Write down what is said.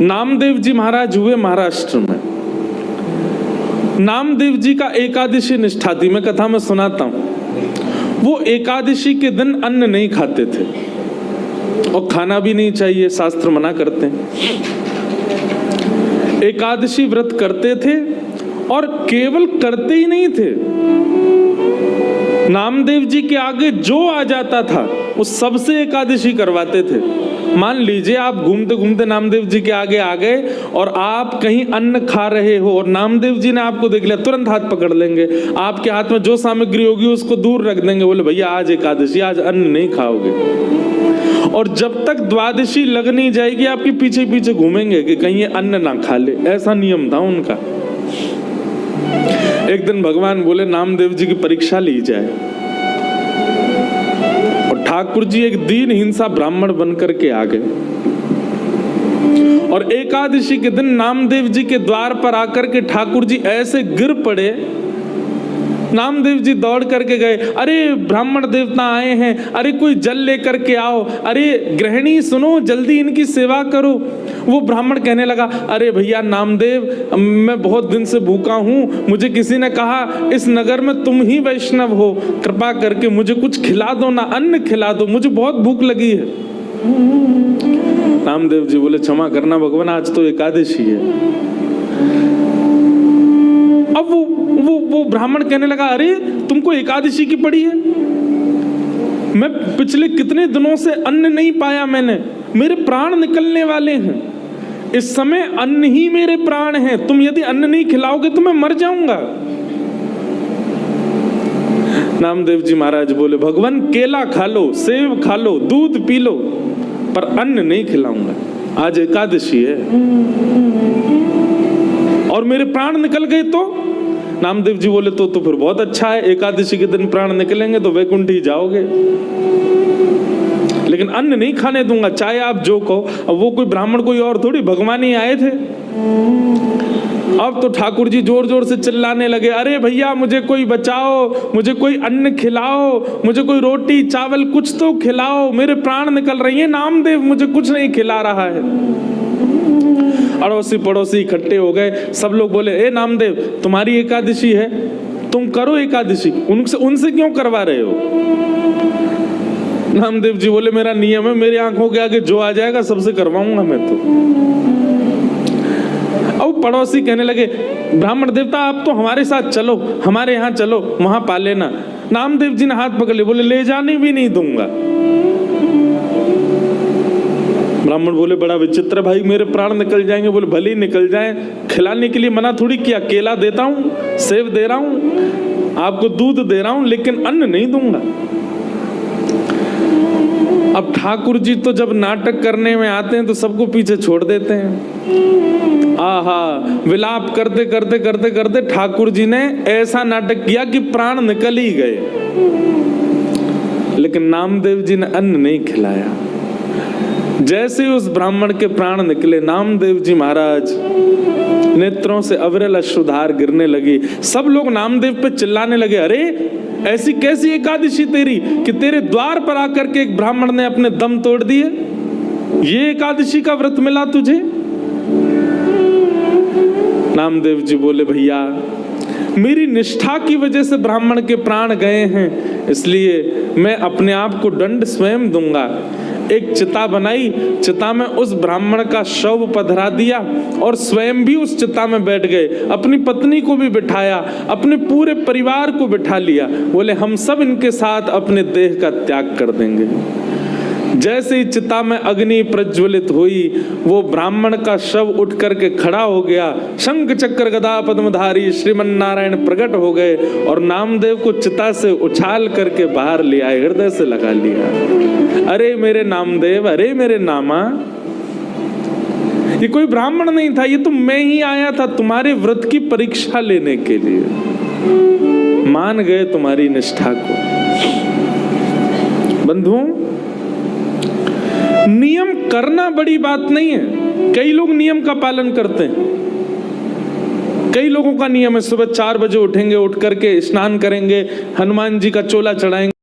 नामदेव जी महाराज हुए महाराष्ट्र में। नामदेव जी का एकादशी निष्ठा थी, मैं कथा में सुनाता हूं। वो एकादशी के दिन अन्न नहीं खाते थे और खाना भी नहीं चाहिए, शास्त्र मना करते हैं। एकादशी व्रत करते थे और केवल करते ही नहीं थे, नामदेव जी के आगे जो आ जाता था उस सबसे एकादशी करवाते थे। मान लीजिए आप घूमते घूमते नामदेव जी के आगे आ गए और आप कहीं अन्न खा रहे हो और नामदेव जी ने आपको देख लिया, तुरंत हाथ पकड़ लेंगे, आपके हाथ में जो सामग्री होगी उसको दूर रख देंगे, बोले भैया आज एकादशी, आज अन्न नहीं खाओगे। और जब तक द्वादशी लग नहीं जाएगी आपके पीछे पीछे घूमेंगे कि कहीं ये अन्न ना खा ले। ऐसा नियम था उनका। एक दिन भगवान बोले नामदेव जी की परीक्षा ली जाए, और ठाकुर जी एक दीन हिंसा ब्राह्मण बनकर के आ गए और एकादशी के दिन नामदेव जी के द्वार पर आकर के ठाकुर जी ऐसे गिर पड़े। नामदेव जी दौड़ करके गए, अरे ब्राह्मण देवता आए हैं, अरे कोई जल लेकर के आओ, अरे गृहिणी सुनो जल्दी इनकी सेवा करो। वो ब्राह्मण कहने लगा, अरे भैया नामदेव, मैं बहुत दिन से भूखा हूँ, मुझे किसी ने कहा इस नगर में तुम ही वैष्णव हो, कृपा करके मुझे कुछ खिला दो ना, अन्न खिला दो, मुझे बहुत भूख लगी है। नामदेव जी बोले क्षमा करना भगवान, आज तो एकादशी है। अब वो ब्राह्मण कहने लगा, अरे तुमको एकादशी की पड़ी है? मैं पिछले कितने दिनों से अन्न नहीं पाया मैंने, मेरे प्राण निकलने वाले हैं, इस समय अन्न ही मेरे प्राण हैं, तुम यदि अन्न नहीं खिलाओगे तो मैं मर जाऊंगा। नामदेव जी महाराज बोले, भगवान केला खा लो, सेब खा लो, दूध पी लो, पर अन्न नहीं खिलाऊंगा, आज एकादशी है और मेरे प्राण निकल गए तो? नामदेव जी बोले तो फिर बहुत अच्छा है, एकादशी के दिन प्राण निकलेंगे तो वैकुंठ ही जाओगे, लेकिन अन्न नहीं खाने दूंगा, चाहे आप जो कहो। अब वो कोई ब्राह्मण कोई और थोड़ी, भगवान ही आए थे। अब तो ठाकुर जी जोर जोर से चिल्लाने लगे, अरे भैया मुझे कोई बचाओ, मुझे कोई अन्न खिलाओ, मुझे कोई रोटी चावल कुछ तो खिलाओ, मेरे प्राण निकल रही है, नामदेव मुझे कुछ नहीं खिला रहा है। अड़ोसी पड़ोसी इकट्ठे हो गए, सब लोग बोले, ए नामदेव तुम्हारी एकादशी है, तुम करो एकादशी, उनसे क्यों करवा रहे हो? नामदेव जी बोले, मेरा नियम है, मेरी आंखों के आगे जो आ जाएगा सबसे करवाऊंगा मैं तो। अब पड़ोसी कहने लगे, ब्राह्मण देवता आप तो हमारे साथ चलो, हमारे यहाँ चलो, वहां पा लेना। नामदेव जी ने हाथ पकड़ लिया, बोले ले जाने भी नहीं दूंगा। ब्राह्मण बोले, बड़ा विचित्र भाई, मेरे प्राण निकल जाएंगे। बोले भले ही निकल जाएं, खिलाने के लिए मना थोड़ी किया, केला देता हूं, सेब दे रहा हूं, आपको दूध दे रहा हूं, लेकिन अन्न नहीं दूंगा। अब ठाकुर जी तो जब नाटक करने में आते हैं तो सबको पीछे छोड़ देते हैं। आहा, विलाप करते करते करते करते ठाकुर जी ने ऐसा नाटक किया कि प्राण निकल ही गए, लेकिन नामदेव जी ने अन्न नहीं खिलाया। जैसे उस ब्राह्मण के प्राण निकले, नामदेव जी महाराज नेत्रों से अविरल अश्रुधार गिरने लगी। सब लोग नामदेव पे चिल्लाने लगे, अरे ऐसी कैसी एकादशी तेरी कि तेरे द्वार पर आकर के एक ब्राह्मण ने अपने दम तोड़ दिए, ये एकादशी का व्रत मिला तुझे? नामदेव जी बोले, भैया मेरी निष्ठा की वजह से ब्राह्मण के प्राण गए हैं, इसलिए मैं अपने आप को दंड स्वयं दूंगा। एक चिता बनाई, चिता में उस ब्राह्मण का शव पधरा दिया और स्वयं भी उस चिता में बैठ गए, अपनी पत्नी को भी बिठाया, अपने पूरे परिवार को बिठा लिया। बोले हम सब इनके साथ अपने देह का त्याग कर देंगे। जैसे ही चिता में अग्नि प्रज्वलित हुई, वो ब्राह्मण का शव उठ करके खड़ा हो गया, शंख चक्र गदा पद्मधारी श्रीमन नारायण प्रकट हो गए और नामदेव को चिता से उछाल करके बाहर ले आए, हृदय से लगा लिया। अरे मेरे नामदेव, अरे मेरे नामा, ये कोई ब्राह्मण नहीं था, ये तो मैं ही आया था तुम्हारे व्रत की परीक्षा लेने के लिए। मान गए तुम्हारी निष्ठा को। बंधुओं, नियम करना बड़ी बात नहीं है। कई लोग नियम का पालन करते हैं। कई लोगों का नियम है सुबह 4 बजे उठेंगे, उठ करके स्नान करेंगे, हनुमान जी का चोला चढ़ाएंगे,